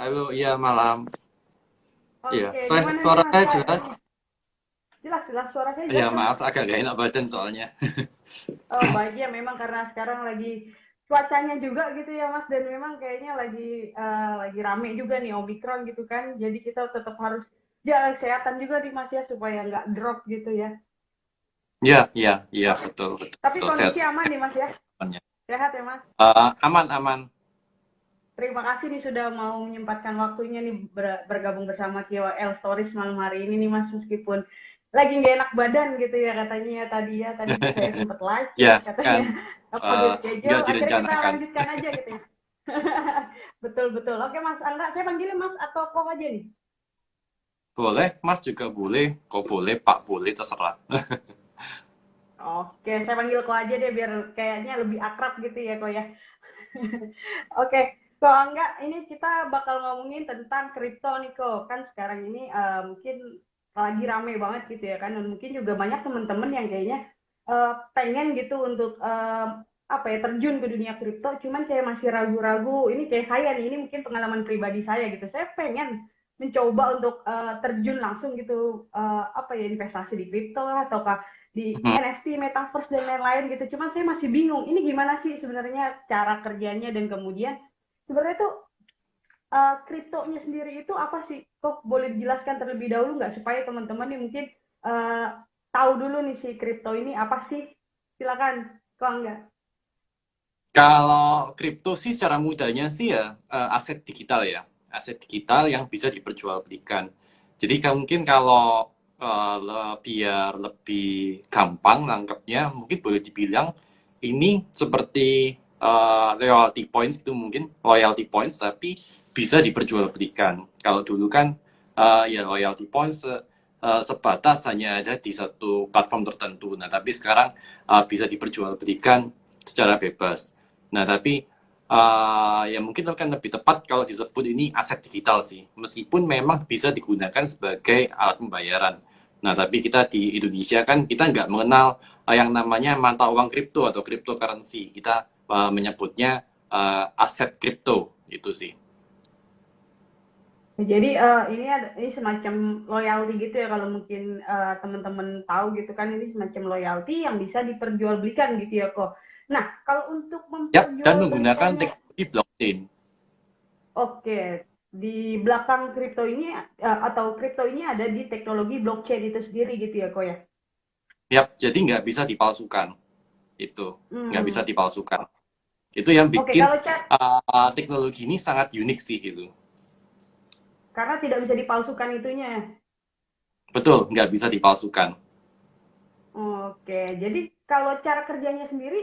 Halo, iya malam. Iya, Oke, gimana nih Mas? suaranya Kak, jelas. jelas, jelas suara saya Iya, jelas kan? maaf agak gak enak badan soalnya. Oh, baik ya memang karena sekarang lagi cuacanya juga gitu ya Mas dan memang kayaknya lagi rame juga nih Omikron gitu kan. Jadi kita tetap harus jaga kesehatan juga nih Mas ya supaya nggak drop gitu ya. Iya, iya, iya, Oke, betul, betul, tapi betul. Sehat kondisi aman nih Mas ya. semuanya. Sehat ya Mas. Aman, aman. Terima kasih nih sudah mau menyempatkan waktunya nih bergabung bersama KOL Stories malam hari ini nih Mas meskipun lagi nggak enak badan gitu ya katanya ya tadi saya sempat live Ya, ya kan katanya apa di eh, nggak schedule akhirnya kita direncanakan. lanjutkan aja gitu ya. Betul betul. Oke Mas Angga, saya panggilnya Mas atau kok aja nih? Boleh, Mas juga boleh. Kok boleh, Pak boleh, terserah. Oke, saya panggil kok aja deh biar kayaknya lebih akrab gitu ya kok ya. Oke, kalau enggak ini kita bakal ngomongin tentang kripto nih kok. Kan sekarang ini mungkin lagi rame banget gitu ya kan. Dan mungkin juga banyak teman-teman yang kayaknya pengen gitu untuk apa ya terjun ke dunia kripto. Cuman kayak masih ragu-ragu. Ini kayak saya nih, ini mungkin pengalaman pribadi saya gitu. Saya pengen mencoba untuk terjun langsung gitu apa ya investasi di kripto ataukah di Mhm. NFT, metaverse dan lain-lain gitu. Cuman saya masih bingung. Ini gimana sih sebenarnya cara kerjanya dan kemudian sebenarnya tuh kriptonya sendiri itu apa sih? Kok boleh dijelaskan terlebih dahulu nggak supaya teman-teman nih mungkin uh, tahu dulu nih si kripto ini apa sih? Silakan, kok enggak? Kalau kripto sih secara mudahnya sih ya aset digital ya. Aset digital yang bisa diperjualbelikan. Jadi mungkin kalau biar lebih gampang nangkepnya, mungkin boleh dibilang ini seperti loyalty points itu mungkin loyalty points tapi bisa diperjualbelikan. Kalau dulu kan ya loyalty points sebatas hanya ada di satu platform tertentu. Nah, tapi sekarang bisa diperjualbelikan secara bebas. Nah, tapi ya mungkin akan lebih tepat kalau disebut ini aset digital sih. Meskipun memang bisa digunakan sebagai alat pembayaran. Nah, tapi kita di Indonesia kan kita nggak mengenal yang namanya mata uang kripto atau cryptocurrency. Kita menyebutnya aset kripto itu sih. Jadi ini semacam loyalty gitu ya kalau mungkin teman-teman tahu gitu kan ini semacam loyalty yang bisa diperjualbelikan gitu ya kok. Nah, kalau untuk Ya, dan menggunakan memperjualbelikannya. teknologi blockchain. Oke, di belakang kripto ini atau kripto ini ada di teknologi blockchain itu sendiri gitu ya, Ko ya? Ya, jadi nggak bisa dipalsukan. Itu nggak bisa Hmm. dipalsukan. Itu yang Oke, bikin kalau chat teknologi ini sangat unik sih gitu. karena tidak bisa dipalsukan itunya. Betul, nggak bisa dipalsukan. Oke, jadi kalau cara kerjanya sendiri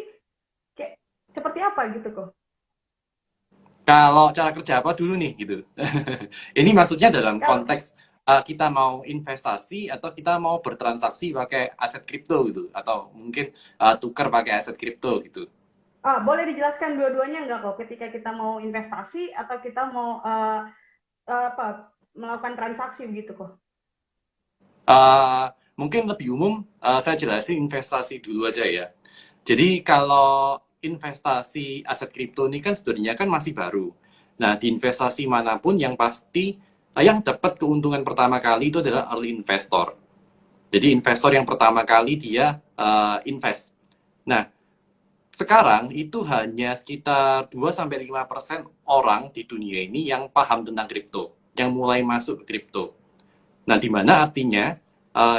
kayak seperti apa gitu, kok? Kalau cara kerja apa dulu nih gitu. Ini maksudnya dalam Kalau konteks kita mau investasi atau kita mau bertransaksi pakai aset kripto gitu atau mungkin tukar pakai aset kripto gitu. boleh dijelaskan dua-duanya nggak kok? Ketika kita mau investasi atau kita mau apa melakukan transaksi begitu kok? Uh, Mungkin lebih umum saya jelasin investasi dulu aja ya. Jadi kalau investasi aset kripto ini kan sebenarnya kan masih baru. Nah, di investasi manapun yang pasti yang dapat keuntungan pertama kali itu adalah early investor. Jadi investor yang pertama kali dia invest. Nah, sekarang itu hanya sekitar 2-5% orang di dunia ini yang paham tentang kripto, yang mulai masuk ke kripto. Nah, di mana artinya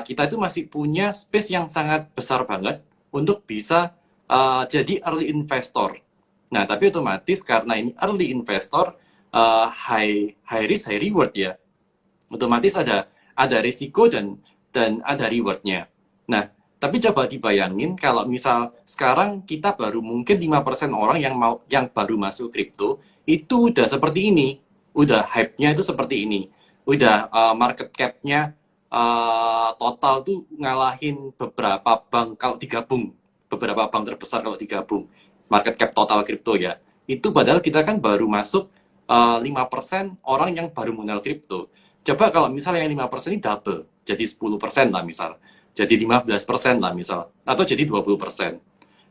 kita itu masih punya space yang sangat besar banget untuk bisa jadi early investor. Nah, tapi otomatis karena ini early investor, high risk high reward ya. Otomatis ada risiko dan ada rewardnya. Nah, tapi coba dibayangin kalau misal sekarang kita baru mungkin 5% orang yang baru masuk kripto itu udah seperti ini. Udah hype-nya itu seperti ini. Udah market cap-nya total tuh ngalahin beberapa bank kalau digabung. Beberapa bank terbesar kalau digabung. Market cap total kripto ya. Itu padahal kita kan baru masuk 5% orang yang baru mengenal kripto. Coba kalau misalnya yang 5% ini double, jadi 10% lah misal. Jadi 15% lah misal. Atau jadi 20%.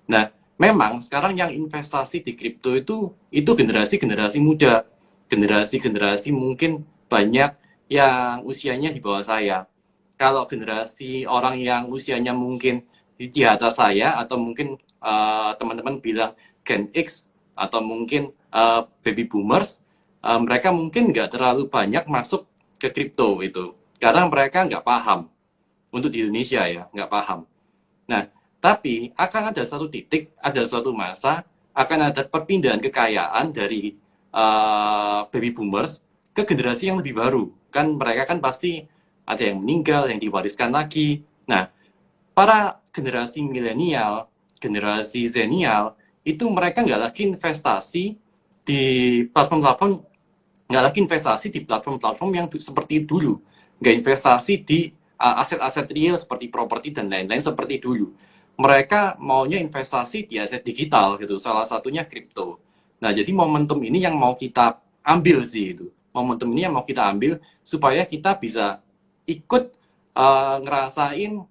Nah, memang sekarang yang investasi di kripto itu generasi-generasi muda. Generasi-generasi mungkin banyak yang usianya di bawah saya. Kalau generasi orang yang usianya mungkin di atas saya, atau mungkin teman-teman bilang Gen X, atau mungkin baby boomers, mereka mungkin nggak terlalu banyak masuk ke kripto itu. Karena mereka nggak paham. Untuk di Indonesia ya, nggak paham. Nah, tapi akan ada satu titik, ada suatu masa, akan ada perpindahan kekayaan dari baby boomers ke generasi yang lebih baru. Kan mereka kan pasti ada yang meninggal, yang diwariskan lagi. Nah, para generasi milenial, generasi zenial, itu mereka nggak lagi investasi di platform-platform, nggak lagi investasi di platform-platform yang seperti dulu, nggak investasi di aset-aset real seperti properti dan lain-lain seperti dulu. Mereka maunya investasi di aset digital gitu, salah satunya kripto. Nah, jadi momentum ini yang mau kita ambil sih itu. Momentum ini yang mau kita ambil supaya kita bisa ikut ngerasain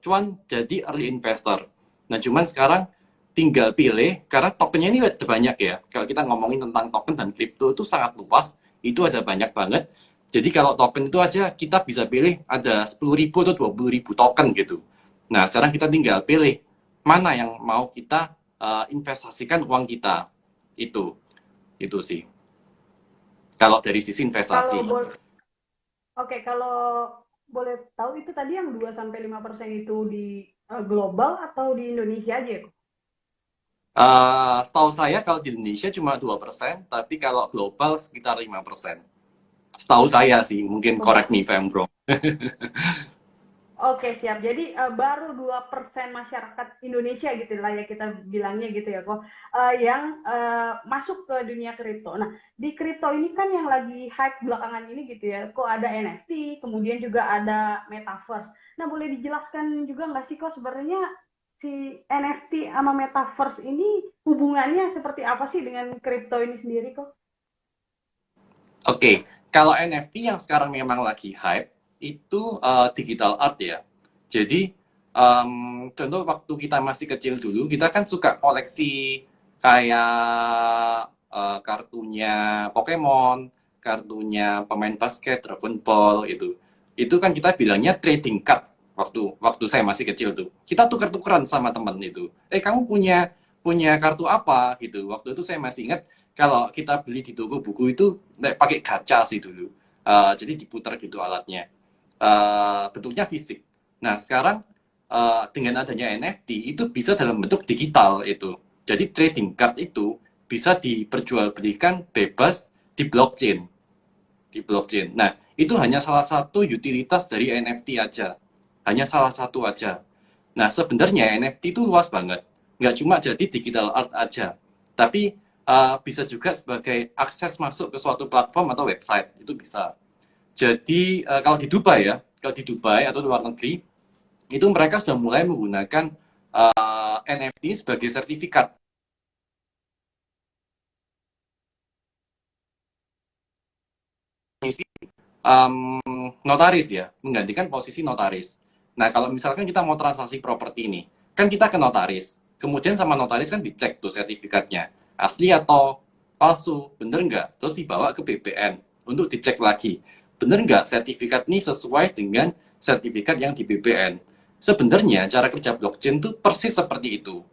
cuan jadi early investor. Nah, cuman sekarang tinggal pilih, karena tokennya ini ada banyak ya. Kalau kita ngomongin tentang token dan kripto itu sangat luas, itu ada banyak banget. Jadi kalau token itu aja kita bisa pilih ada 10.000 atau 20.000 token gitu. Nah, sekarang kita tinggal pilih mana yang mau kita investasikan uang kita. Itu sih. Kalau dari sisi Kalau investasi. oke, kalau boleh tahu itu tadi yang 2-5% itu di global atau di Indonesia aja ya? Setahu saya kalau di Indonesia cuma 2%, tapi kalau global sekitar 5%. Setahu saya sih, mungkin Oh, correct me if I'm wrong. oke, siap. Jadi baru 2% masyarakat Indonesia gitu lah ya kita bilangnya gitu ya kok yang masuk ke dunia kripto. Nah, di kripto ini kan yang lagi hype belakangan ini gitu ya, kok ada NFT, kemudian juga ada metaverse. Nah, boleh dijelaskan juga nggak sih kok sebenarnya si NFT sama metaverse ini hubungannya seperti apa sih dengan kripto ini sendiri kok? Oke, kalau NFT yang sekarang memang lagi hype, itu digital art ya. Jadi, contoh waktu kita masih kecil dulu, kita kan suka koleksi kayak kartunya Pokemon, kartunya pemain basket, Dragon Ball, itu. Itu kan kita bilangnya trading card waktu waktu saya masih kecil tuh. Kita tuker-tukeran sama temen itu. Kamu punya punya kartu apa gitu. Waktu itu saya masih ingat kalau kita beli di toko buku itu pakai gacha sih dulu. Jadi diputar gitu alatnya. Bentuknya fisik. Nah, sekarang dengan adanya NFT itu bisa dalam bentuk digital itu. Jadi trading card itu bisa diperjualbelikan bebas di blockchain. Di blockchain. Nah, itu hanya salah satu utilitas dari NFT aja. Hanya salah satu aja. Nah, sebenarnya NFT itu luas banget. Nggak cuma jadi digital art aja. Tapi bisa juga sebagai akses masuk ke suatu platform atau website. Itu bisa. Jadi, kalau di Dubai ya, kalau di Dubai atau luar negeri, itu mereka sudah mulai menggunakan NFT sebagai sertifikat. Notaris ya, menggantikan posisi notaris. Nah, kalau misalkan kita mau transaksi properti ini, kan kita ke notaris. Kemudian sama notaris kan dicek tuh sertifikatnya. Asli atau palsu, bener nggak? Terus dibawa ke BPN untuk dicek lagi. Bener nggak sertifikat ini sesuai dengan sertifikat yang di BPN? Sebenarnya cara kerja blockchain tuh persis seperti itu.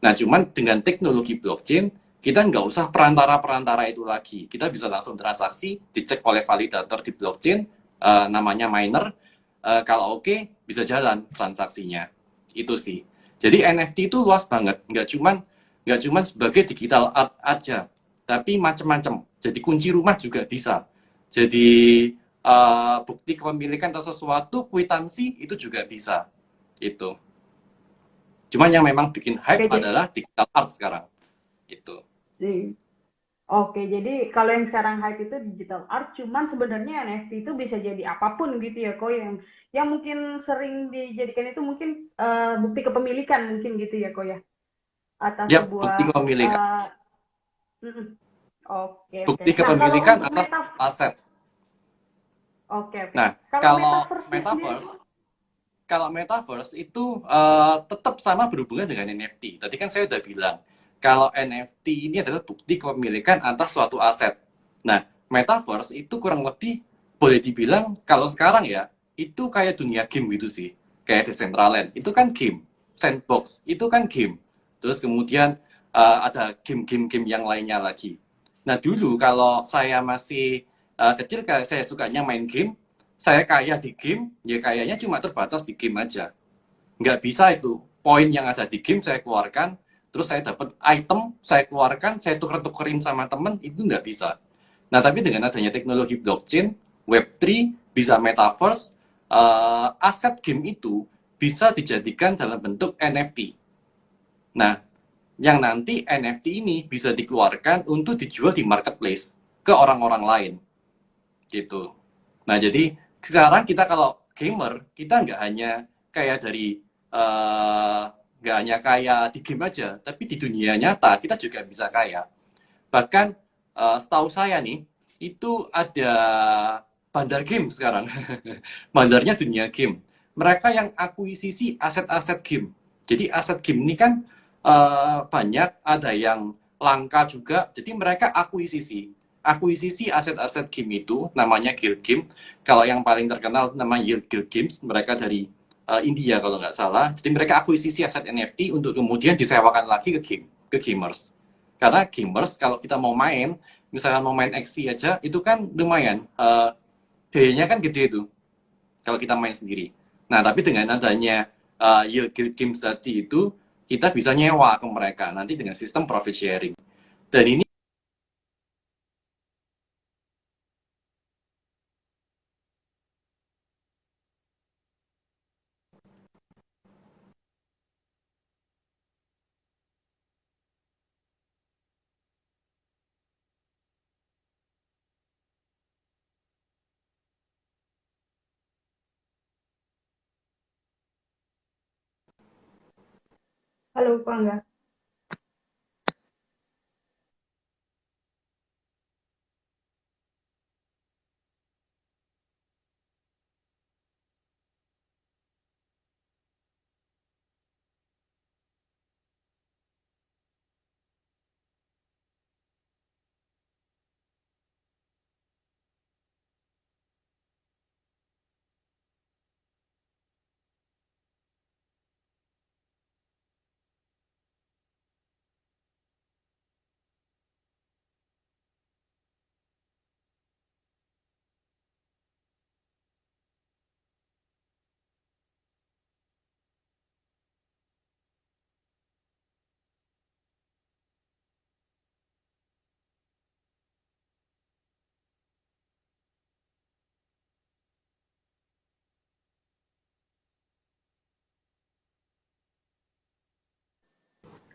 Nah, cuman dengan teknologi blockchain, kita nggak usah perantara-perantara itu lagi. Kita bisa langsung transaksi, dicek oleh validator di blockchain, namanya miner. Kalau oke, bisa jalan transaksinya. Itu sih. Jadi NFT itu luas banget. Nggak cuman sebagai digital art aja, tapi macam-macam. Jadi kunci rumah juga bisa. Jadi bukti kepemilikan atas sesuatu, kwitansi itu juga bisa. Itu. Cuman yang memang bikin hype Oke, jadi adalah digital art sekarang. Itu. oke, jadi kalau yang sekarang hype itu digital art, cuman sebenarnya NFT itu bisa jadi apapun gitu ya, kok yang mungkin sering dijadikan itu mungkin bukti kepemilikan mungkin gitu ya, kok ya, atas Ya, sebuah bukti kepemilikan. uh, mm-mm. Oke, oke. Bukti Nah, kalau kepemilikan untuk atas aset. oke, oke. Nah, Kalau kalau metaverse-nya sendiri metaverse, kok, kalau metaverse itu tetap sama berhubungan dengan NFT. Tadi kan saya udah bilang, kalau NFT ini adalah bukti kepemilikan atas suatu aset. Nah, metaverse itu kurang lebih boleh dibilang kalau sekarang ya, itu kayak dunia game gitu sih. Kayak Decentraland, itu kan game. Sandbox, itu kan game. Terus kemudian ada game-game yang lainnya lagi. Nah, dulu kalau saya masih kecil, kayak saya sukanya main game, saya kaya di game, ya kayaknya cuma terbatas di game aja. Nggak bisa itu. Poin yang ada di game saya keluarkan, terus saya dapat item, saya keluarkan, saya tuker-tukerin sama temen, itu nggak bisa. Nah, tapi dengan adanya teknologi blockchain, Web3, bisa metaverse, aset game itu bisa dijadikan dalam bentuk NFT. Nah, yang nanti NFT ini bisa dikeluarkan untuk dijual di marketplace ke orang-orang lain, gitu. Nah, jadi sekarang kita kalau gamer, kita nggak hanya kayak dari nggak hanya kaya di game aja, tapi di dunia nyata kita juga bisa kaya. Bahkan setahu saya nih, itu ada bandar game sekarang. Bandarnya dunia game. Mereka yang akuisisi aset-aset game. Jadi aset game ini kan banyak, ada yang langka juga. Jadi mereka akuisisi. Akuisisi aset-aset game itu namanya guild game. Kalau yang paling terkenal namanya Yield Guild Games, mereka dari India kalau nggak salah. Jadi mereka akuisisi aset NFT untuk kemudian disewakan lagi ke game, ke gamers. Karena gamers kalau kita mau main, misalnya mau main XC aja, itu kan lumayan. Biayanya kan gede tuh kalau kita main sendiri. Nah, tapi dengan adanya Yield Guild Games tadi itu, kita bisa nyewa ke mereka nanti dengan sistem profit sharing. Dan ini, Halo, Pak Angga.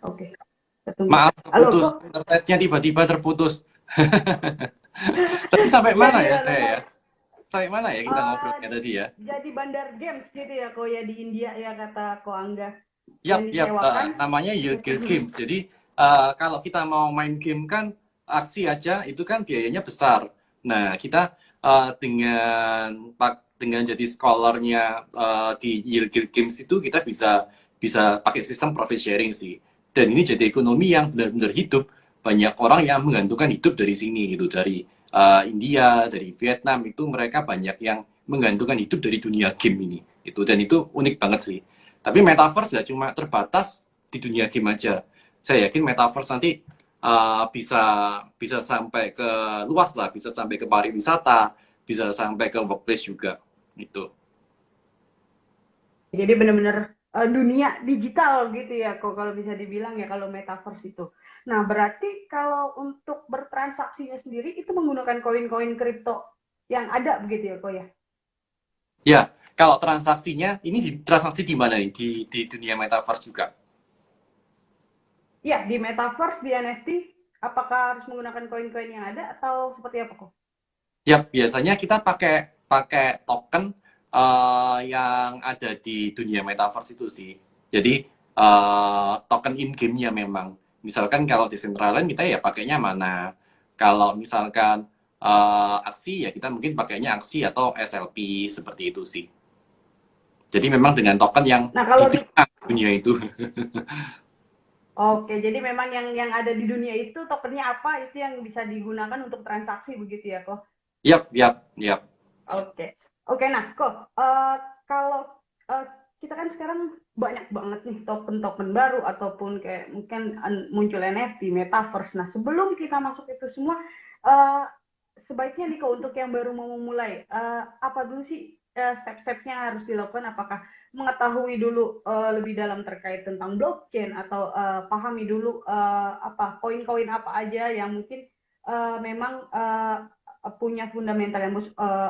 Oke, kita tunggu. maaf Halo, terputus, kok internetnya tiba-tiba terputus. Tadi sampai mana jadi ya halo, saya ya? Kak. Sampai mana ya kita Eh, ngobrolnya tadi ya? jadi bandar games gitu ya, kok ya di India ya kata Ko Angga. Yap, Yang yap, disewakan. namanya Yield Guild Games. Jadi kalau kita mau main game kan aksi aja itu kan biayanya besar. Nah, kita dengan jadi scholarnya di Yield Guild Games itu kita bisa bisa pakai sistem profit sharing sih. Dan ini jadi ekonomi yang benar-benar hidup. Banyak orang yang menggantungkan hidup dari sini gitu, dari India, dari Vietnam itu mereka banyak yang menggantungkan hidup dari dunia game ini. Itu dan itu unik banget sih. Tapi metaverse nggak cuma terbatas di dunia game aja. Saya yakin metaverse nanti bisa bisa sampai ke luas lah, bisa sampai ke pariwisata, bisa sampai ke workplace juga. Gitu. Jadi benar-benar dunia digital gitu ya, kok kalau bisa dibilang ya kalau metaverse itu. Nah, berarti kalau untuk bertransaksinya sendiri itu menggunakan koin-koin kripto yang ada begitu ya, kok ya? Ya, kalau transaksinya, ini transaksi di mana nih? Di dunia metaverse juga. Ya, di metaverse, di NFT, apakah harus menggunakan koin-koin yang ada atau seperti apa kok? Ya, biasanya kita pakai pakai token yang ada di dunia metaverse itu sih. Jadi token in game-nya memang. Misalkan kalau di Decentraland kita ya pakainya mana. Kalau misalkan aksi ya kita mungkin pakainya aksi atau SLP seperti itu sih. Jadi memang dengan token yang Nah, kalau di hidup dunia itu. Oke, jadi memang yang ada di dunia itu tokennya apa itu yang bisa digunakan untuk transaksi begitu ya kok? Yap, yap, yap. Oke, oke. Nah, kok kalau eh, kita kan sekarang banyak banget nih token-token baru ataupun kayak mungkin muncul NFT, metaverse. Nah, sebelum kita masuk itu semua, eh, sebaiknya nih kok untuk yang baru mau memulai, apa dulu sih step-stepnya yang harus dilakukan? Apakah mengetahui dulu lebih dalam terkait tentang blockchain atau pahami dulu apa koin-koin apa aja yang mungkin memang punya fundamental yang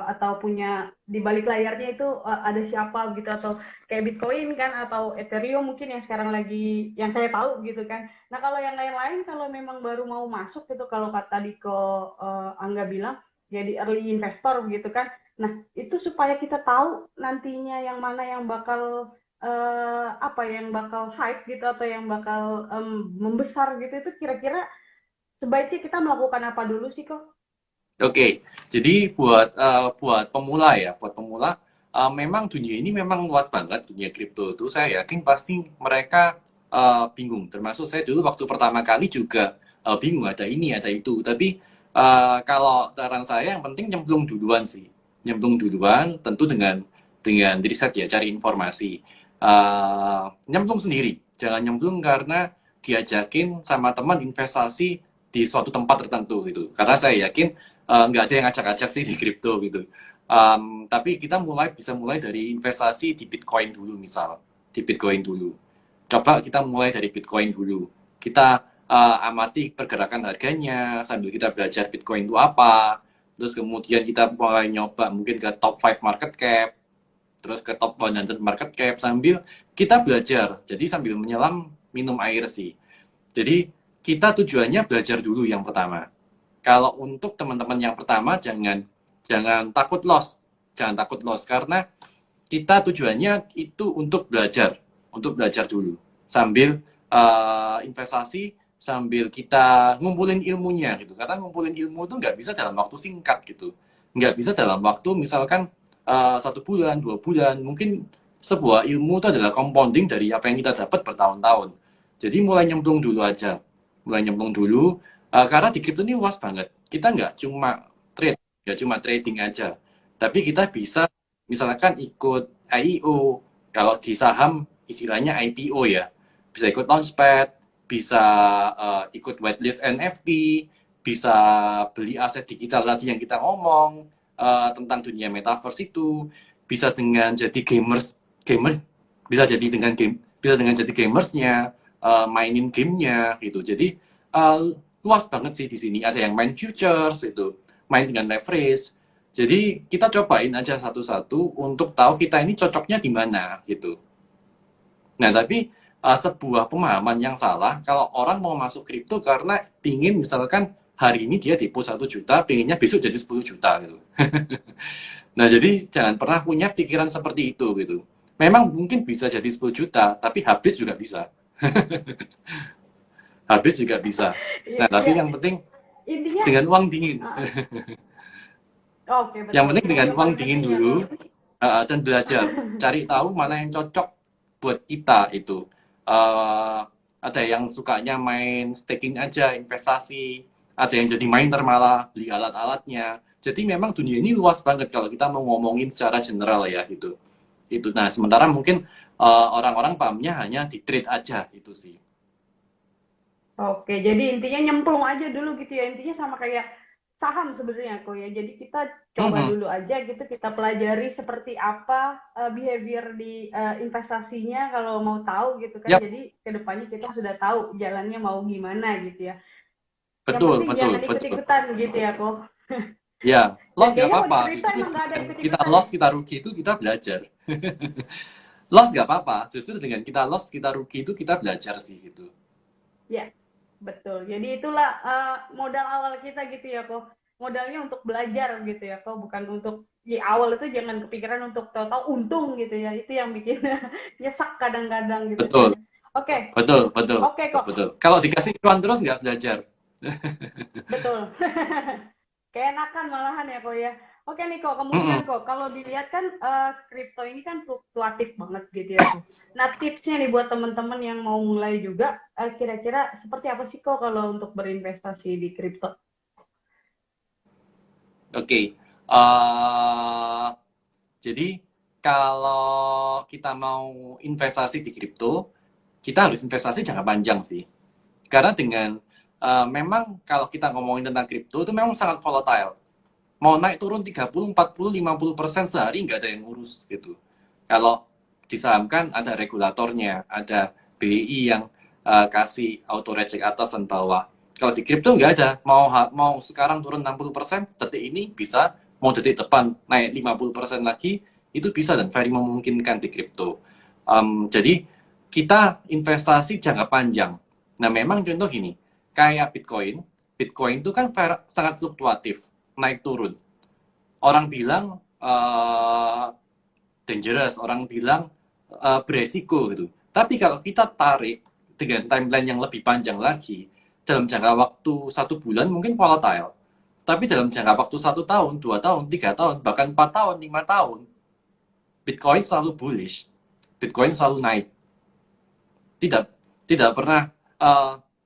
atau punya di balik layarnya itu ada siapa gitu atau kayak Bitcoin kan atau Ethereum mungkin yang sekarang lagi yang saya tahu gitu kan. Nah kalau yang lain-lain kalau memang baru mau masuk gitu kalau kata Diko Angga bilang jadi early investor gitu kan. Nah itu supaya kita tahu nantinya yang mana yang bakal apa yang bakal hype gitu atau yang bakal membesar gitu itu kira-kira sebaiknya kita melakukan apa dulu sih kok? Oke, jadi buat pemula ya, buat pemula, memang dunia ini memang luas banget, dunia kripto itu saya yakin pasti mereka bingung. Termasuk saya dulu waktu pertama kali juga bingung ada ini ada itu. Tapi kalau saran saya yang penting nyemplung duluan sih, nyemplung duluan, tentu dengan riset ya, cari informasi. Nyemplung sendiri, jangan nyemplung karena diajakin sama teman investasi di suatu tempat tertentu gitu. Karena saya yakin nggak ada yang ngajak-ngajak sih di kripto gitu. Tapi kita bisa mulai dari investasi di Bitcoin dulu misal, di Bitcoin dulu. Coba kita mulai dari Bitcoin dulu. Kita amati pergerakan harganya sambil kita belajar Bitcoin itu apa. Terus kemudian kita mulai nyoba mungkin ke top 5 market cap, terus ke top 100 market cap sambil kita belajar. Jadi sambil menyelam minum air sih. Jadi kita tujuannya belajar dulu yang pertama. Kalau untuk teman-teman yang pertama jangan jangan takut loss, jangan takut loss karena kita tujuannya itu untuk belajar dulu sambil investasi sambil kita ngumpulin ilmunya gitu. Karena ngumpulin ilmu itu nggak bisa dalam waktu singkat gitu, nggak bisa dalam waktu misalkan 1 bulan, 2 bulan. Mungkin sebuah ilmu itu adalah compounding dari apa yang kita dapat bertahun-tahun. Jadi mulai nyemplung dulu aja, mulai nyemplung dulu. Karena di crypto ini luas banget. Kita nggak cuma trade, nggak cuma trading aja, tapi kita bisa misalkan ikut IEO, kalau di saham istilahnya IPO ya, bisa ikut launchpad, bisa ikut whitelist NFT, bisa beli aset digital tadi yang kita ngomong tentang dunia metaverse itu, bisa dengan jadi gamer, bisa jadi dengan jadi gamersnya, mainin gamenya gitu. Jadi luas banget sih di sini. Ada yang main futures itu, main dengan leverage. Jadi kita cobain aja satu-satu untuk tahu kita ini cocoknya di mana gitu. Nah, tapi sebuah pemahaman yang salah kalau orang mau masuk kripto karena pingin misalkan hari ini dia depo 1 juta, pinginnya besok jadi 10 juta gitu. Nah, jadi jangan pernah punya pikiran seperti itu gitu. Memang mungkin bisa jadi 10 juta, tapi habis juga bisa. Habis juga bisa. Nah, tapi Ya, yang penting intinya dengan uang dingin. uh, oke Yang betul penting itu dengan yang uang paling dingin penting ya dulu kok. dan belajar. Cari tahu mana yang cocok buat kita itu. Eh, ada yang sukanya main staking aja, investasi. Ada yang jadi miner malah, beli alat-alatnya. Jadi memang dunia ini luas banget kalau kita mau ngomongin secara general ya gitu. Itu. Nah, sementara mungkin orang-orang pahamnya hanya di trade aja itu sih. Oke, jadi intinya nyemplung aja dulu gitu ya. Intinya sama kayak saham sebenarnya kok ya. Jadi kita coba Mhm. dulu aja gitu, kita pelajari seperti apa behavior di investasinya kalau mau tahu gitu kan. Yap, Jadi kedepannya kita sudah tahu jalannya mau gimana gitu ya. Yang betul, penting betul, jangan betul. ikut-ikutan gitu ya kok. Ya, Dan loss nggak kayaknya kalau di apa-apa. kripto Justru emang nggak ada dengan kita ikut-ikutan ya. loss, kita rugi itu kita belajar. Loss nggak apa-apa. Justru dengan kita loss, kita rugi itu kita belajar sih gitu. Ya, betul. Jadi itulah modal awal kita gitu ya kok. Modalnya untuk belajar gitu ya kok, bukan untuk di awal itu jangan kepikiran untuk tahu-tahu untung gitu ya. Itu yang bikin nyesek kadang-kadang gitu Betul, kan. Oke, betul, betul, oke kok. betul. Kalau dikasih cuan terus nggak belajar. Betul. Keenakan malahan ya kok ya. Oke nih kok, kemudian Mm-mm. kok kalau dilihat kan kripto ini kan fluktuatif banget gitu ya kok. Nah tipsnya nih buat teman-teman yang mau mulai juga, kira-kira seperti apa sih kok kalau untuk berinvestasi di kripto? Oke. Jadi kalau kita mau investasi di kripto, kita harus investasi jangka panjang sih. Karena dengan memang kalau kita ngomongin tentang kripto itu memang sangat volatile. Mau naik turun 30, 40, 50% sehari nggak ada yang ngurus gitu. Kalau disahamkan ada regulatornya, ada BI yang kasih auto reject atas dan bawah. Kalau di kripto nggak ada, mau sekarang turun 60%, detik ini bisa, mau detik depan naik 50% lagi, itu bisa dan very memungkinkan di kripto. Jadi kita investasi jangka panjang. Nah memang contoh gini, kayak Bitcoin, Bitcoin itu kan sangat fluktuatif, naik turun. Orang bilang dangerous, orang bilang beresiko gitu. Tapi kalau kita tarik dengan timeline yang lebih panjang lagi, dalam jangka waktu 1 bulan mungkin volatile. Tapi dalam jangka waktu 1 tahun, 2 tahun, 3 tahun, bahkan 4 tahun, 5 tahun, Bitcoin selalu bullish, Bitcoin selalu naik. Tidak, tidak pernah,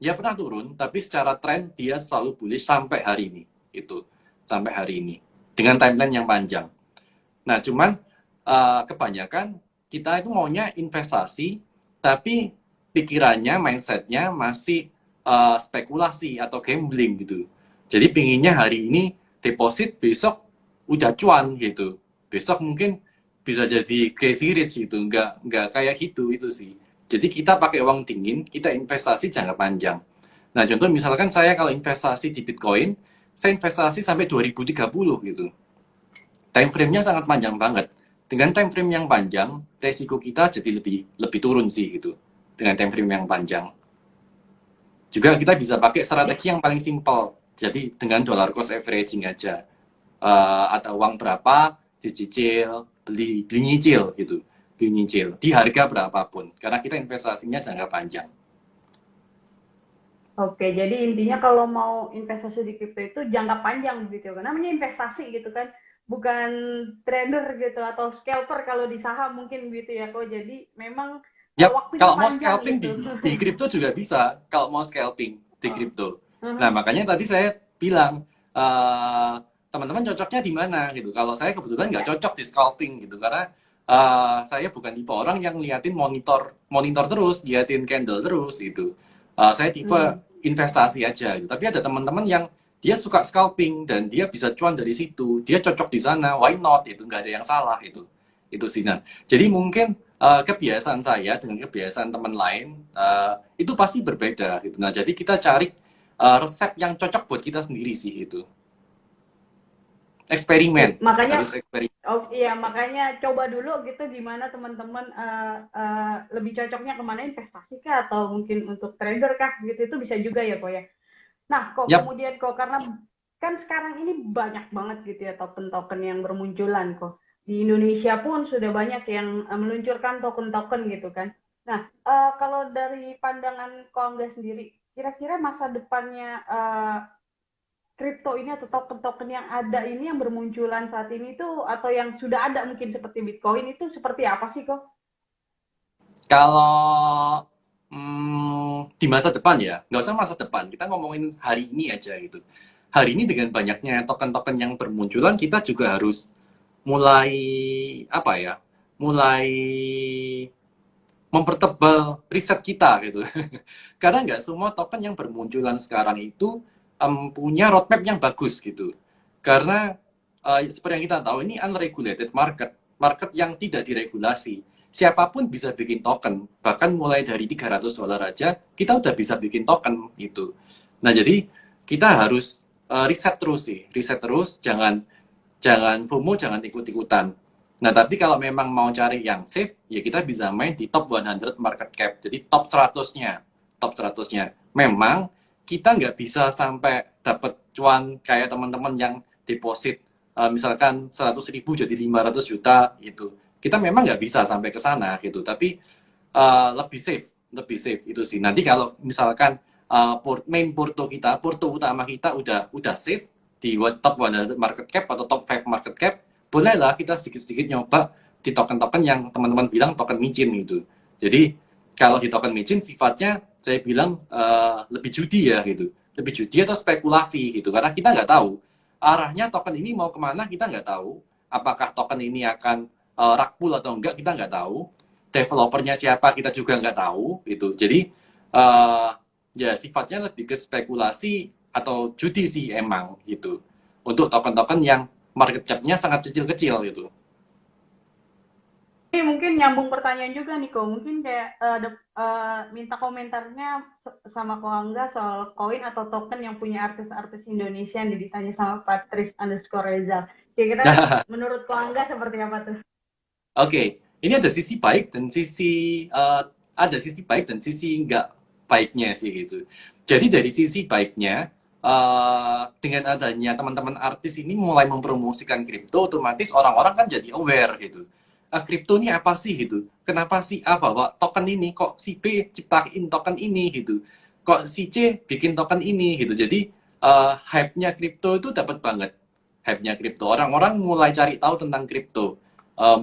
ya pernah turun, tapi secara tren dia selalu bullish sampai hari ini. Itu, sampai hari ini. Dengan timeline yang panjang. Nah, cuman kebanyakan kita itu maunya investasi, tapi pikirannya, mindsetnya masih spekulasi atau gambling gitu. Jadi pinginnya hari ini deposit, besok udah cuan gitu. Besok mungkin bisa jadi crazy rich gitu, nggak kayak gitu itu sih. Jadi kita pakai uang dingin, kita investasi jangka panjang. Nah, contoh misalkan saya kalau investasi di Bitcoin, saya investasi sampai 2030 gitu. Time frame-nya sangat panjang banget. Dengan time frame yang panjang, resiko kita jadi lebih lebih turun sih gitu. Dengan time frame yang panjang. Juga kita bisa pakai Ya, strategi yang paling simpel. Jadi dengan dollar cost averaging aja. Ada uang berapa, dicicil, beli nyicil gitu. Beli nyicil di harga berapapun. Karena kita investasinya jangka panjang. oke, jadi intinya kalau mau investasi di kripto itu jangka panjang gitu kan. Namanya investasi gitu kan, bukan trader gitu atau scalper kalau di saham mungkin gitu ya kok. Jadi memang Yap, waktunya kalau mau panjang scalping gitu. di kripto juga bisa. Kalau mau scalping di Oh. kripto. Nah, Mhm. makanya tadi saya bilang teman-teman cocoknya di mana gitu. Kalau saya kebetulan nggak cocok di scalping gitu karena saya bukan tipe orang yang liatin monitor monitor terus, liatin candle terus gitu. Saya tipe Hmm. investasi aja gitu. Tapi ada teman-teman yang dia suka scalping dan dia bisa cuan dari situ. Dia cocok di sana, why not? Itu nggak ada yang salah itu. Itu sih. Nah, jadi mungkin kebiasaan saya dengan kebiasaan teman lain itu pasti berbeda gitu. Nah, jadi kita cari resep yang cocok buat kita sendiri sih itu. Eksperimen, Sip. Makanya, harus eksperimen. oh iya, makanya coba dulu gitu gimana teman-teman lebih cocoknya kemana, investasi kah atau mungkin untuk trader kah gitu, itu bisa juga ya kok ya. Nah kok Yap, kemudian kok karena kan sekarang ini banyak banget gitu ya token-token yang bermunculan kok. Di Indonesia pun sudah banyak yang meluncurkan token-token gitu kan. Nah kalau dari pandangan Ko Angga sendiri, kira-kira masa depannya kripto ini atau token-token yang ada ini yang bermunculan saat ini tuh atau yang sudah ada mungkin seperti Bitcoin itu seperti apa sih kok? kalau di masa depan ya, nggak usah masa depan, kita ngomongin hari ini aja gitu. Hari ini dengan banyaknya token-token yang bermunculan, kita juga harus mulai apa ya, mulai mempertebal riset kita gitu. Karena nggak semua token yang bermunculan sekarang itu punya roadmap yang bagus gitu. Karena seperti yang kita tahu ini unregulated market, market yang tidak diregulasi. Siapapun bisa bikin token, bahkan mulai dari $300 aja kita udah bisa bikin token itu. Nah, jadi kita harus riset terus sih, riset terus, jangan jangan FOMO, jangan ikut-ikutan. Nah, tapi kalau memang mau cari yang safe, ya kita bisa main di top 100 market cap. Jadi top 100-nya. Top 100-nya. Memang kita nggak bisa sampai dapat cuan kayak teman-teman yang deposit misalkan 100.000 jadi 500 juta gitu. Kita memang nggak bisa sampai ke sana gitu. Tapi lebih safe itu sih. Nanti kalau misalkan main porto kita, porto utama kita udah safe, di top 100 market cap atau top 5 market cap, bolehlah kita sedikit-sedikit nyoba di token-token yang teman-teman bilang token micin gitu. Jadi kalau di token micin sifatnya saya bilang lebih judi ya gitu, lebih judi atau spekulasi gitu, karena kita nggak tahu arahnya token ini mau kemana, kita nggak tahu. Apakah token ini akan rakpul atau enggak, kita nggak tahu. Developernya siapa, kita juga nggak tahu gitu. Jadi uh, ya sifatnya lebih ke spekulasi atau judi sih emang gitu. Untuk token-token yang market cap-nya sangat kecil-kecil gitu. Ini mungkin nyambung pertanyaan juga nih, Ko. Mungkin kayak minta komentarnya sama Ko Angga soal koin atau token yang punya artis-artis Indonesia yang ditanya sama Patrice underscore Reza. Kira-kira menurut Ko Angga seperti apa tuh? Oke, ini ada sisi baik dan sisi nggak baiknya sih gitu. Jadi dari sisi baiknya, dengan adanya teman-teman artis ini mulai mempromosikan kripto, otomatis orang-orang kan jadi aware gitu. Ah, kripto ini apa sih gitu? Kenapa si A bawa token ini? Kok si B ciptain token ini gitu? Kok si C bikin token ini gitu? Jadi hype-nya kripto itu dapat banget. Hype-nya kripto. Orang-orang mulai cari tahu tentang kripto,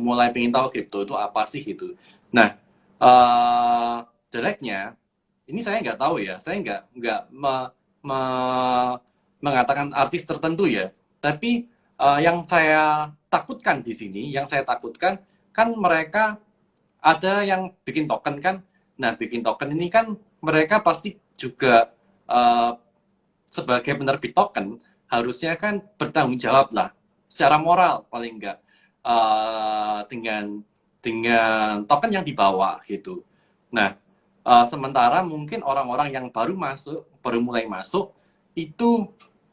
mulai pengen tahu kripto itu apa sih gitu. Nah, uh, jeleknya ini saya nggak tahu ya, saya nggak mengatakan artis tertentu ya, tapi yang saya takutkan di sini, yang saya takutkan kan mereka ada yang bikin token kan, nah bikin token ini kan mereka pasti juga sebagai penerbit token harusnya kan bertanggung jawab lah secara moral paling enggak dengan token yang dibawa gitu. Nah, sementara mungkin orang-orang yang baru mulai masuk itu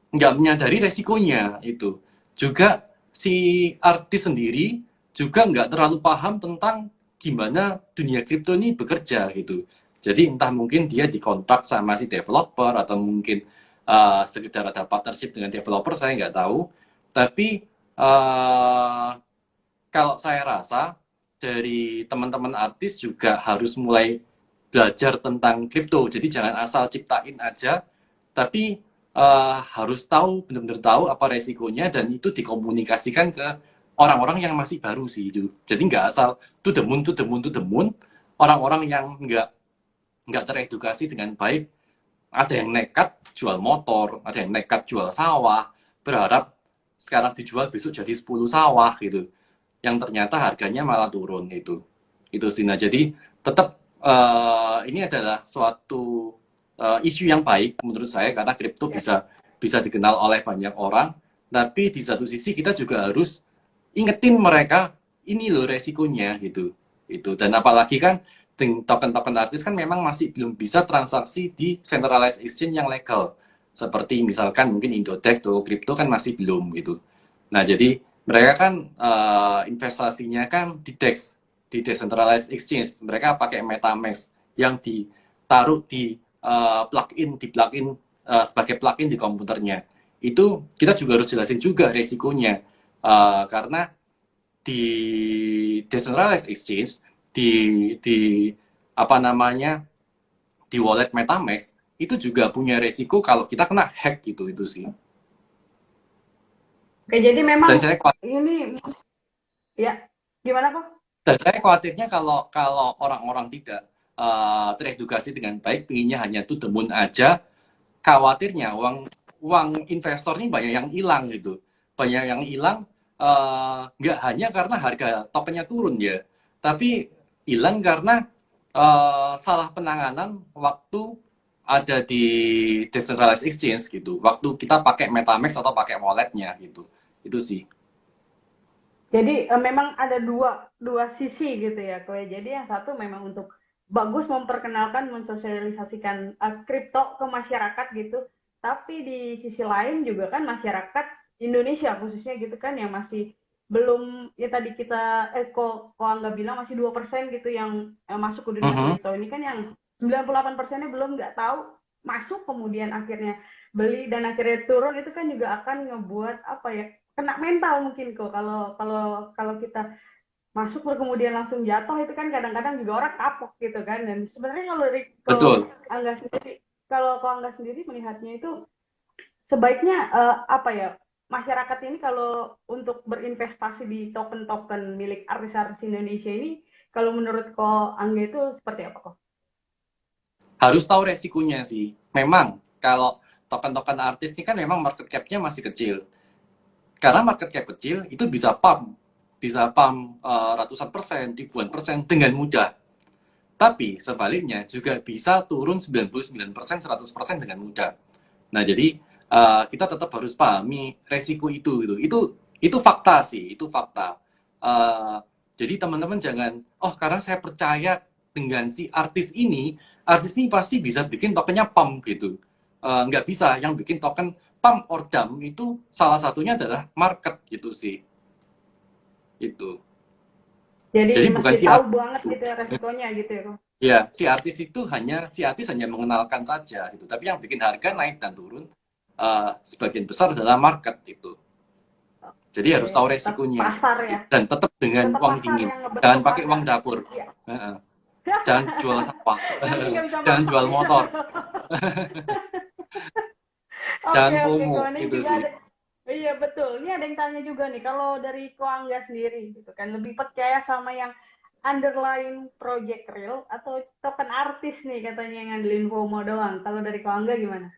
nggak menyadari resikonya itu. Juga si artis sendiri juga nggak terlalu paham tentang gimana dunia kripto ini bekerja gitu. Jadi entah mungkin dia dikontrak sama si developer atau mungkin sekedar ada partnership dengan developer, saya nggak tahu. Tapi kalau saya rasa dari teman-teman artis juga harus mulai belajar tentang kripto. Jadi jangan asal ciptain aja, tapi harus tahu, benar-benar tahu apa resikonya dan itu dikomunikasikan ke orang-orang yang masih baru sih itu. Jadi nggak asal to the moon, to the moon, to the moon. Orang-orang yang nggak teredukasi dengan baik, ada yang nekat jual motor, ada yang nekat jual sawah, berharap sekarang dijual besok jadi 10 sawah gitu, yang ternyata harganya malah turun itu sih. Nah jadi tetap ini adalah suatu isu yang baik menurut saya karena kripto Ya. bisa bisa dikenal oleh banyak orang, tapi di satu sisi kita juga harus ingetin mereka ini loh resikonya gitu itu. Dan apalagi kan token-token artis kan memang masih belum bisa transaksi di centralized exchange yang legal, seperti misalkan mungkin Indodex atau kripto kan masih belum gitu. Nah jadi mereka kan investasinya kan di DEX, di decentralized exchange. Mereka pakai MetaMask yang ditaruh di plugin sebagai plugin di komputernya. Itu kita juga harus jelasin juga resikonya. Karena di decentralized exchange, di di apa namanya, di wallet MetaMask itu juga punya resiko kalau kita kena hack gitu itu sih. Oke, jadi Dan memang saya ini ya gimana kok? Dan saya khawatirnya kalau kalau orang-orang tidak teredukasi dengan baik, pinginnya hanya to the moon aja, khawatirnya uang uang investor ini banyak yang hilang gitu. Banyak yang hilang nggak hanya karena harga tokennya turun ya, tapi hilang karena salah penanganan waktu ada di decentralized exchange gitu. Waktu kita pakai MetaMask atau pakai walletnya gitu. Itu sih. Jadi memang ada dua sisi gitu ya, Kowe. Jadi yang satu memang untuk bagus memperkenalkan, mensosialisasikan kripto ke masyarakat gitu. Tapi di sisi lain juga kan masyarakat Indonesia khususnya gitu kan yang masih belum ya tadi kita kok Angga bilang masih 2% gitu yang masuk ke dunia Mhm. kripto ini kan yang 98%-nya belum nggak tahu masuk kemudian akhirnya beli dan akhirnya turun itu kan juga akan ngebuat apa ya kena mental mungkin kok kalau kalau kalau kita masuk kemudian langsung jatuh itu kan kadang-kadang juga orang kapok gitu kan dan sebenarnya kalau Betul. Angga sendiri kalau Angga sendiri melihatnya itu sebaiknya apa ya, masyarakat ini kalau untuk berinvestasi di token-token milik artis-artis Indonesia ini, kalau menurut Ko Angga itu seperti apa kok? Harus tahu resikonya sih. Memang kalau token-token artis ini kan memang market cap-nya masih kecil. Karena market cap kecil itu bisa pump ratusan persen, ribuan persen dengan mudah. Tapi sebaliknya juga bisa turun 99%, 100% dengan mudah. Nah, jadi kita tetap harus pahami resiko itu gitu. Itu fakta sih, itu fakta. Eh, jadi teman-teman jangan, oh karena saya percaya dengan si artis ini pasti bisa bikin tokennya pump gitu. Nggak bisa, yang bikin token pump or dump itu salah satunya adalah market gitu sih. Itu. Jadi Jadi bukan mesti si tahu artis banget itu. gitu ya resikonya gitu ya kok. Ya, si artis hanya mengenalkan saja gitu. Tapi yang bikin harga naik dan turun sebagian besar adalah market itu. Jadi Oke, harus tahu tetap resikonya pasar ya, dan tetap dengan tetap uang pasar dingin. yang Jangan ngebentuk pakai harga. uang dapur. Iya. Heeh. Jangan jual sawah. Nanti nggak bisa Jangan masak. jual motor. Oke, Jangan oke, FOMO Koning itu juga sih. ada. Iya betul. Ini ada yang tanya juga nih, kalau dari Koangga sendiri gitu kan, lebih percaya sama yang underlying project real atau token artis nih katanya yang ngandelin FOMO doang. Kalau dari Koangga gimana?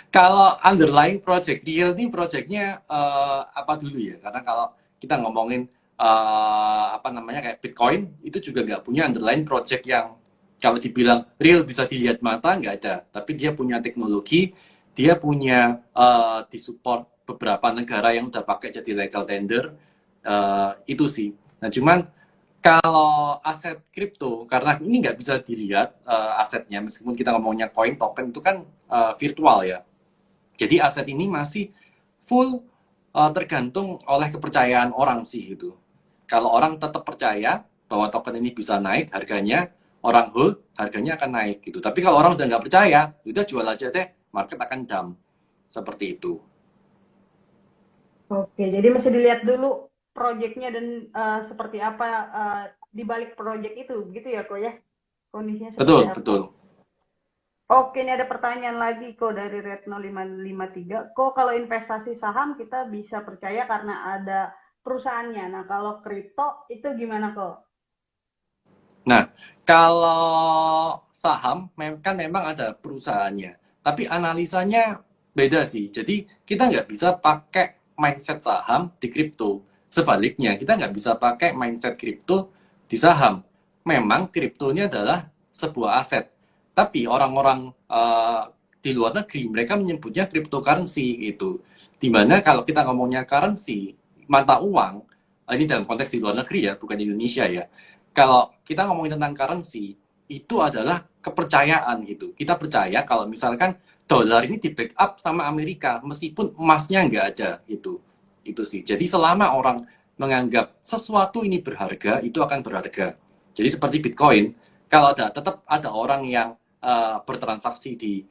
Kalau underlying project real ini projectnya apa dulu ya? Karena kalau kita ngomongin apa namanya kayak Bitcoin itu juga nggak punya underlying project yang kalau dibilang real bisa dilihat mata nggak ada. Tapi dia punya teknologi, dia punya disupport beberapa negara yang udah pakai jadi legal tender itu sih. Nah cuman kalau aset kripto karena ini nggak bisa dilihat asetnya meskipun kita ngomongnya coin token itu kan virtual ya. Jadi aset ini masih full tergantung oleh kepercayaan orang sih gitu. Kalau orang tetap percaya bahwa token ini bisa naik harganya, orang hold, harganya akan naik gitu. Tapi kalau orang udah nggak percaya, udah jual aja deh, market akan dump. Seperti itu. Oke, jadi mesti dilihat dulu proyeknya dan seperti apa di balik proyek itu, begitu ya kok ya? Kondisinya seperti Betul, apa? betul. Oke, ini ada pertanyaan lagi kok dari Retno 553. Kok kalau investasi saham kita bisa percaya karena ada perusahaannya. Nah, kalau kripto itu gimana kok? Nah, kalau saham kan memang ada perusahaannya, tapi analisanya beda sih. Jadi kita nggak bisa pakai mindset saham di kripto. Sebaliknya, kita nggak bisa pakai mindset kripto di saham. Memang kripto ini adalah sebuah aset, tapi orang-orang di luar negeri mereka menyebutnya cryptocurrency gitu. Dimana kalau kita ngomongnya currency, mata uang, ini dalam konteks di luar negeri ya, bukan di Indonesia ya, kalau kita ngomongin tentang currency, itu adalah kepercayaan gitu. Kita percaya kalau misalkan dolar ini di backup sama Amerika, meskipun emasnya nggak ada gitu. Itu sih. Jadi selama orang menganggap sesuatu ini berharga, itu akan berharga. Jadi seperti Bitcoin, kalau tetap ada orang yang bertransaksi di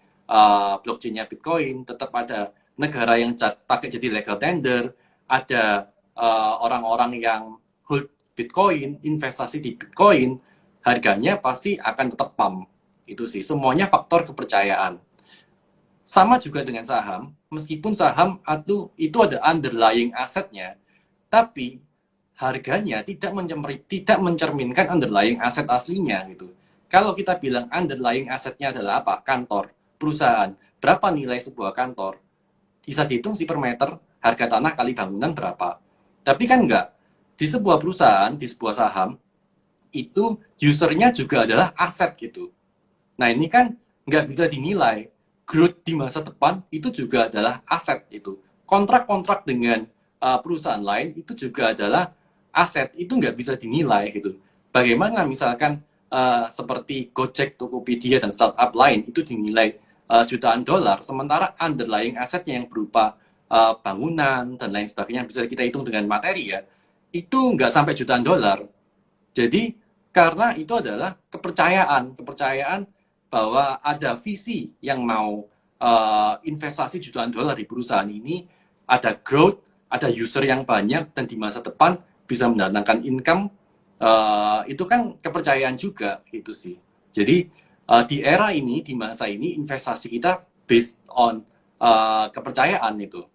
blockchain-nya Bitcoin, tetap ada negara yang pakai jadi legal tender, ada orang-orang yang hold Bitcoin, investasi di Bitcoin, harganya pasti akan tetap pump. Itu sih, semuanya faktor kepercayaan. Sama juga dengan saham, meskipun saham itu ada underlying asetnya, tapi harganya tidak mencerminkan underlying aset aslinya gitu. Kalau kita bilang underlying asetnya adalah apa? Kantor, perusahaan. Berapa nilai sebuah kantor? Bisa dihitung sih per meter, harga tanah kali bangunan berapa. Tapi kan enggak. Di sebuah perusahaan, di sebuah saham, itu usernya juga adalah aset gitu. Nah ini kan nggak bisa dinilai. Growth di masa depan itu juga adalah aset itu. Kontrak-kontrak dengan perusahaan lain itu juga adalah aset. Itu nggak bisa dinilai gitu. Bagaimana misalkan seperti Gojek, Tokopedia, dan startup lain itu dinilai jutaan dolar, sementara underlying asetnya yang berupa bangunan dan lain sebagainya bisa kita hitung dengan materi ya, itu nggak sampai jutaan dolar. Jadi karena itu adalah kepercayaan bahwa ada visi yang mau investasi jutaan dolar di perusahaan ini, ada growth, ada user yang banyak dan di masa depan bisa mendatangkan income, itu kan kepercayaan juga gitu sih. Jadi di era ini, di masa ini investasi kita based on kepercayaan itu.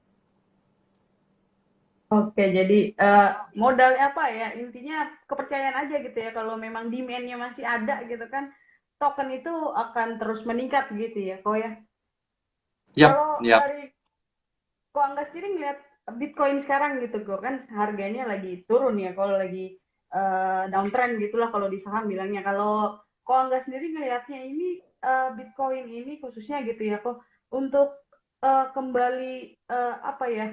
Oke, jadi modalnya apa ya? Intinya kepercayaan aja gitu ya. Kalau memang demand-nya masih ada gitu kan, token itu akan terus meningkat gitu ya, kok ya. Yap, Kalau yap. dari kok Angga sendiri ngeliat Bitcoin sekarang gitu, kok kan harganya lagi turun ya. Kalau lagi downtrend gitulah kalau di saham bilangnya. Kalau kok Angga sendiri ngelihatnya ini Bitcoin ini khususnya gitu ya, kok untuk kembali apa ya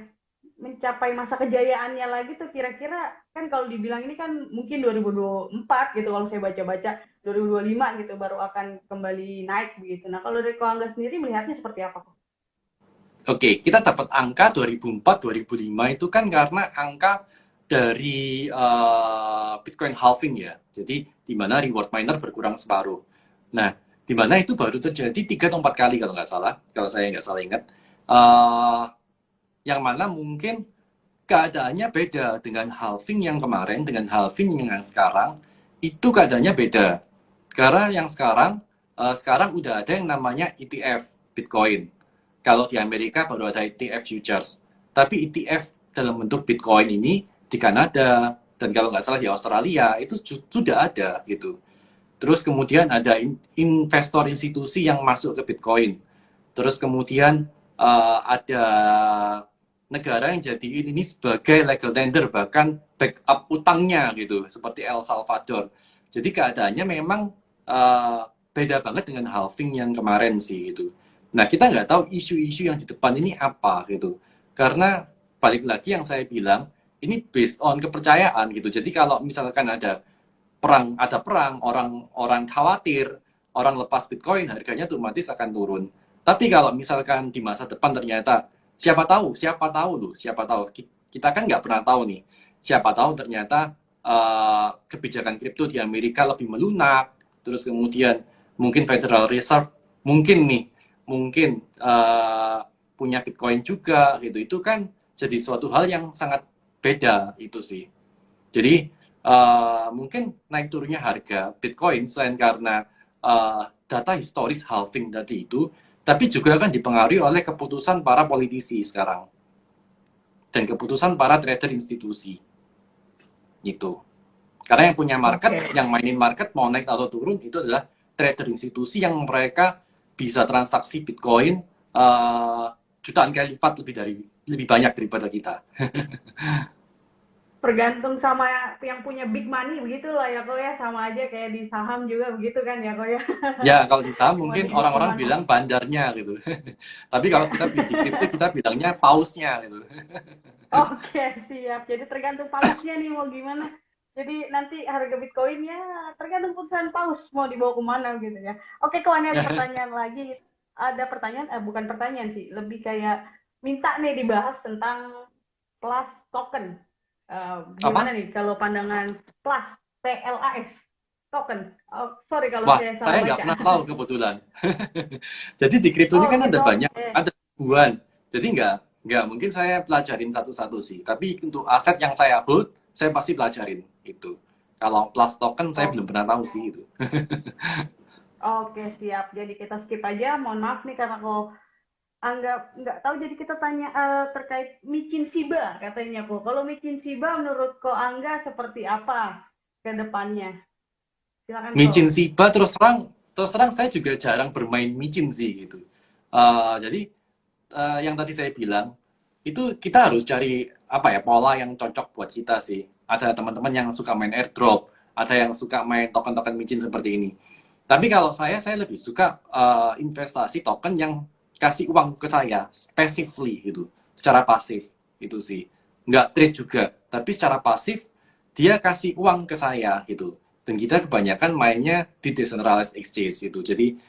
mencapai masa kejayaannya lagi tuh kira-kira kan kalau dibilang ini kan mungkin 2024 gitu kalau saya baca-baca 2025 gitu baru akan kembali naik begitu. Nah kalau dari Koangga sendiri melihatnya seperti apa? Oke, kita dapat angka 2004, 2005 itu kan karena angka dari Bitcoin halving ya. Jadi di mana reward miner berkurang separuh. Nah, di mana itu baru terjadi 3 atau 4 kali kalau nggak salah, kalau saya nggak salah ingat. Eh, yang mana mungkin keadaannya beda dengan halving yang kemarin, dengan halving yang sekarang, itu keadaannya beda. Karena yang sekarang udah ada yang namanya ETF Bitcoin. Kalau di Amerika baru ada ETF futures. Tapi ETF dalam bentuk Bitcoin ini di Kanada dan kalau nggak salah di Australia itu sudah ada gitu. Terus kemudian ada investor institusi yang masuk ke Bitcoin. Terus kemudian ada negara yang jadiin ini sebagai legal tender, bahkan backup utangnya gitu, seperti El Salvador. Jadi keadaannya memang uh, beda banget dengan halving yang kemarin sih gitu. Nah kita nggak tahu isu-isu yang di depan ini apa gitu. Karena balik lagi yang saya bilang, ini based on kepercayaan gitu. Jadi kalau misalkan ada perang, orang khawatir, orang lepas Bitcoin, harganya otomatis akan turun. Tapi kalau misalkan di masa depan ternyata siapa tahu, kita kan nggak pernah tahu nih, siapa tahu ternyata kebijakan kripto di Amerika lebih melunak, terus kemudian mungkin Federal Reserve mungkin punya Bitcoin juga gitu, itu kan jadi suatu hal yang sangat beda itu sih. Jadi mungkin naik turunnya harga Bitcoin selain karena data historis halving tadi itu, tapi juga akan dipengaruhi oleh keputusan para politisi sekarang dan keputusan para trader institusi gitu. Karena yang punya market, Oke. yang mainin market mau naik atau turun itu adalah trader institusi yang mereka bisa transaksi Bitcoin uh, jutaan kali lipat lebih banyak daripada kita. Tergantung sama yang punya big money begitu lah ya kok ya, sama aja kayak di saham juga begitu kan ya kok ya. Ya, kalau di saham Mau mungkin dibawa orang-orang kemana? bilang bandarnya gitu. Tapi kalau Ya. kita di kripto kita bilangnya pausnya gitu. Oke, siap. Jadi tergantung pausnya nih mau gimana. Jadi nanti harga Bitcoin ya tergantung putusan paus mau dibawa kemana gitu ya. Oke, kok ini ada pertanyaan lagi. Ada pertanyaan, bukan pertanyaan sih, lebih kayak minta nih dibahas tentang Plus token. Gimana Apa? nih kalau pandangan Plus, PLAS, token? Oh, sorry kalau Wah, saya salah saya nggak baca. pernah tahu kebetulan. Jadi di kripto ini Oh kan ada gitu, banyak, oke. ada ribuan. Jadi nggak mungkin saya pelajarin satu-satu sih. Tapi untuk aset yang saya hold, saya pasti pelajarin itu. Kalau plus token saya Oh, belum pernah tahu sih itu. oke, siap. Jadi kita skip aja. Mohon maaf nih karena kalau nggak tahu jadi kita tanya terkait micin Shiba katanya kok. Kalau micin Shiba menurut ko Angga seperti apa ke depannya? Silakan Micin kok. Shiba terus terang saya juga jarang bermain micin sih gitu. Jadi yang tadi saya bilang itu kita harus cari apa ya pola yang cocok buat kita sih. Ada teman-teman yang suka main airdrop, ada yang suka main token-token micin seperti ini. Tapi kalau saya lebih suka investasi token yang kasih uang ke saya passively gitu, secara pasif itu sih. Nggak trade juga, tapi secara pasif dia kasih uang ke saya gitu. Dan kita kebanyakan mainnya di decentralized exchange itu. Jadi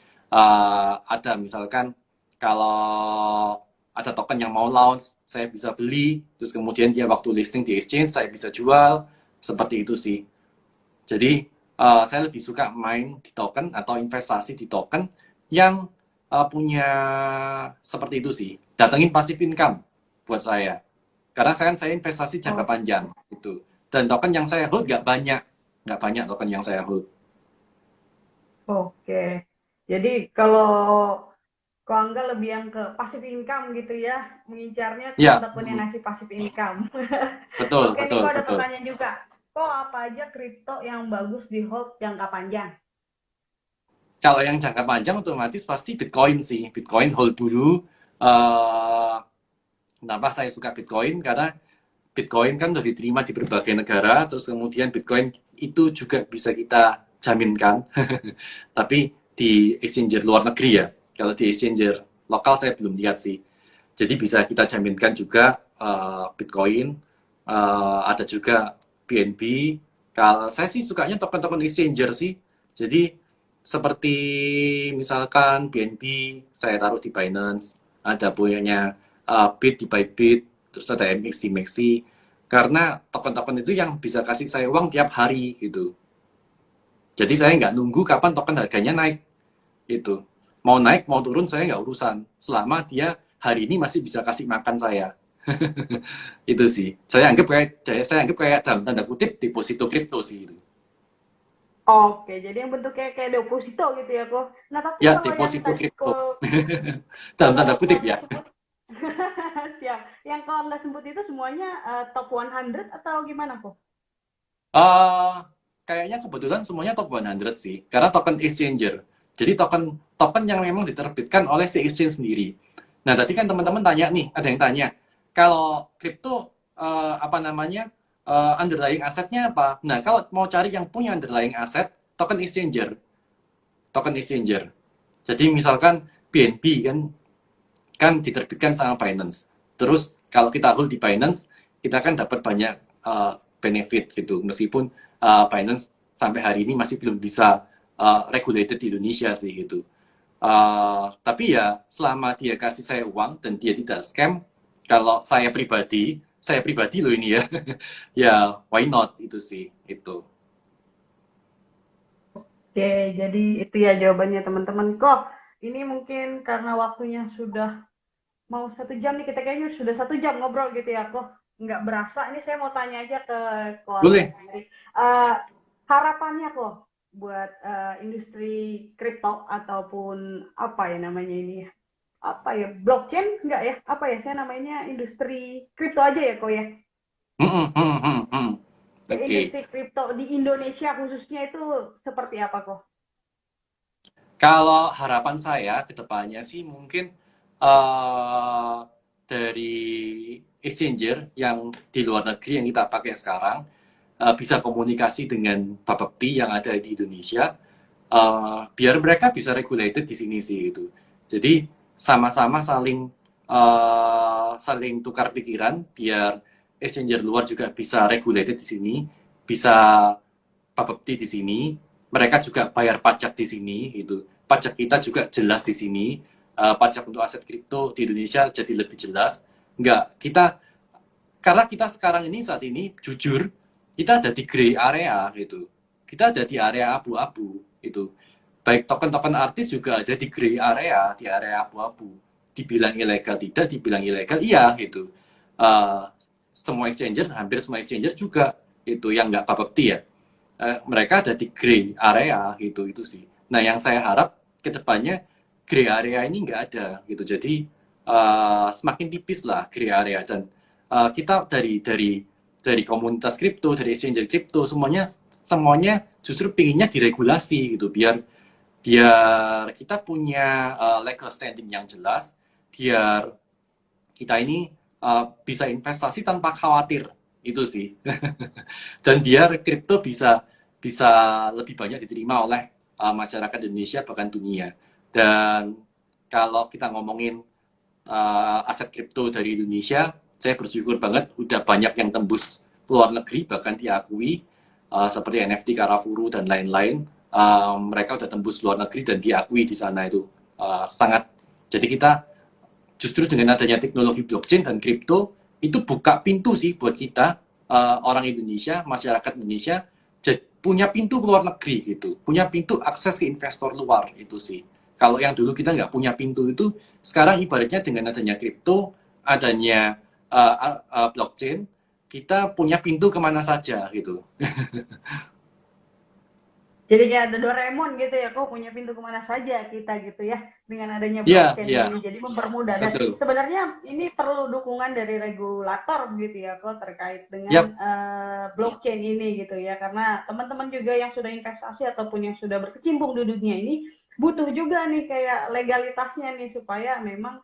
ada misalkan kalau ada token yang mau launch, saya bisa beli, terus kemudian dia waktu listing di exchange, saya bisa jual, seperti itu sih. Jadi, saya lebih suka main di token atau investasi di token yang punya seperti itu sih, datengin passive income buat saya. Karena saya investasi jangka Oh, panjang, itu. Dan token yang saya hold nggak banyak token yang saya hold. oke. Jadi kalau Kok Angga lebih yang ke passive income gitu ya, mengincarnya Ya, tekun-tekun yang ngasih passive income. betul, Oke nih, betul, kok ada betul. pertanyaan juga. Kok apa aja kripto yang bagus di hold jangka panjang? Kalau yang jangka panjang otomatis pasti Bitcoin sih. Bitcoin hold dulu. Eh, Kenapa saya suka Bitcoin? Karena Bitcoin kan sudah diterima di berbagai negara, terus kemudian Bitcoin itu juga bisa kita jaminkan. Tapi di exchanger luar negeri ya. Kalau di exchanger lokal saya belum lihat sih. Jadi bisa kita jaminkan juga Bitcoin, ada juga BNB. Kalau saya sih sukanya token-token exchanger sih. Jadi seperti misalkan BNB saya taruh di Binance, ada punyanya Bit di Bybit, terus ada MX di Maxi. Karena token-token itu yang bisa kasih saya uang tiap hari gitu. Jadi saya nggak nunggu kapan token harganya naik itu. Mau naik mau turun saya nggak urusan. Selama dia hari ini masih bisa kasih makan saya. Itu sih. Saya anggap kayak dalam tanda kutip deposito kripto sih itu. Oke, jadi yang bentuknya kayak deposito gitu ya kok. Nah tapi Ya kalau yang deposito tadi kripto. kok Dalam tanda kalau kutip Angga ya. sebut siap, yang kalau Angga sebut itu semuanya top 100 atau gimana kok? Eh Kayaknya kebetulan semuanya top 100 sih. Karena token exchanger. Jadi token token yang memang diterbitkan oleh si exchange sendiri. Nah, tadi kan teman-teman tanya nih, ada yang tanya, kalau kripto apa namanya underlying asetnya apa? Nah, kalau mau cari yang punya underlying aset, token exchanger, token exchanger. Jadi misalkan BNB kan kan diterbitkan sama Binance. Terus kalau kita hold di Binance, kita kan dapat banyak benefit gitu. Meskipun Binance sampai hari ini masih belum bisa regulated di Indonesia sih gitu. Tapi ya selama dia kasih saya uang dan dia tidak scam, kalau saya pribadi loh ini ya, ya why not itu sih itu. Oke, jadi itu ya jawabannya teman-teman. Kok ini mungkin karena waktunya sudah mau 1 jam nih, kita kayaknya sudah 1 jam ngobrol gitu ya kok. Nggak berasa, ini saya mau tanya aja ke Koangga Boleh. sendiri. Eh, Harapannya kok buat industri kripto ataupun apa ya namanya ini ya? Apa ya? Blockchain enggak ya? Apa ya? Saya namanya industri kripto aja ya kok ya. Hmm, hmm, hmm, hmm. Ya, Oke. industri kripto di Indonesia khususnya itu seperti apa kok? Kalau harapan saya ke depannya sih mungkin eh dari exchanger yang di luar negeri yang kita pakai sekarang bisa komunikasi dengan Bapepti yang ada di Indonesia, biar mereka bisa regulated di sini sih itu. Jadi sama-sama saling saling tukar pikiran biar exchanger luar juga bisa regulated di sini, bisa Bapepti di sini, mereka juga bayar pajak di sini gitu. Pajak kita juga jelas di sini. Pajak untuk aset kripto di Indonesia jadi lebih jelas. Enggak, karena kita sekarang ini saat ini jujur kita ada di gray area gitu. Kita ada di area abu-abu itu. Baik token-token artis juga ada di gray area, di area abu-abu. Dibilang ilegal tidak, dibilang ilegal iya gitu. Eh, Semua exchanger, hampir semua exchanger juga itu yang nggak bapepti ya. Mereka ada di gray area gitu itu sih. Nah yang saya harap kedepannya gray area ini nggak ada gitu. Jadi semakin tipis lah gray area dan kita dari komunitas kripto, dari exchanger kripto semuanya semuanya justru pinginnya diregulasi gitu biar biar kita punya legal standing yang jelas, biar kita ini bisa investasi tanpa khawatir itu sih. Dan biar kripto bisa bisa lebih banyak diterima oleh masyarakat Indonesia bahkan dunia. Dan kalau kita ngomongin aset kripto dari Indonesia, saya bersyukur banget udah banyak yang tembus luar negeri bahkan diakui seperti NFT Karafuru dan lain-lain. Mereka udah tembus luar negeri dan diakui di sana itu sangat. Jadi kita justru dengan adanya teknologi blockchain dan kripto itu buka pintu sih buat kita orang Indonesia, masyarakat Indonesia punya pintu ke luar negeri gitu, punya pintu akses ke investor luar itu sih. Kalau yang dulu kita nggak punya pintu itu, sekarang ibaratnya dengan adanya kripto, adanya blockchain, kita punya pintu kemana saja gitu. Jadi kayak ada Doraemon gitu ya, kok punya pintu kemana saja kita gitu ya, dengan adanya Iya, blockchain iya, ini. Jadi mempermudah. Dan betul. sebenarnya ini perlu dukungan dari regulator gitu ya, kok terkait dengan Yap, blockchain ini gitu ya. Karena teman-teman juga yang sudah investasi ataupun yang sudah berkecimpung di dunia ini butuh juga nih kayak legalitasnya nih supaya memang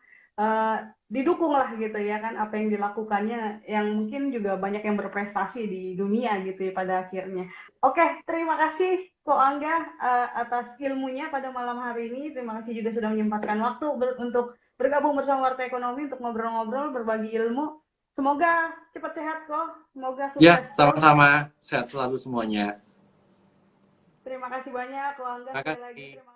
didukung lah gitu ya kan apa yang dilakukannya yang mungkin juga banyak yang berprestasi di dunia gitu ya pada akhirnya. Oke, terima kasih Ko Angga atas ilmunya pada malam hari ini. Terima kasih juga sudah menyempatkan waktu untuk bergabung bersama Warta Ekonomi untuk ngobrol-ngobrol, berbagi ilmu. Semoga cepat sehat kok, semoga ya, sukses terus. sama-sama. Sehat selalu semuanya. Terima kasih banyak Ko Angga Terima sekali lagi. kasih. Terima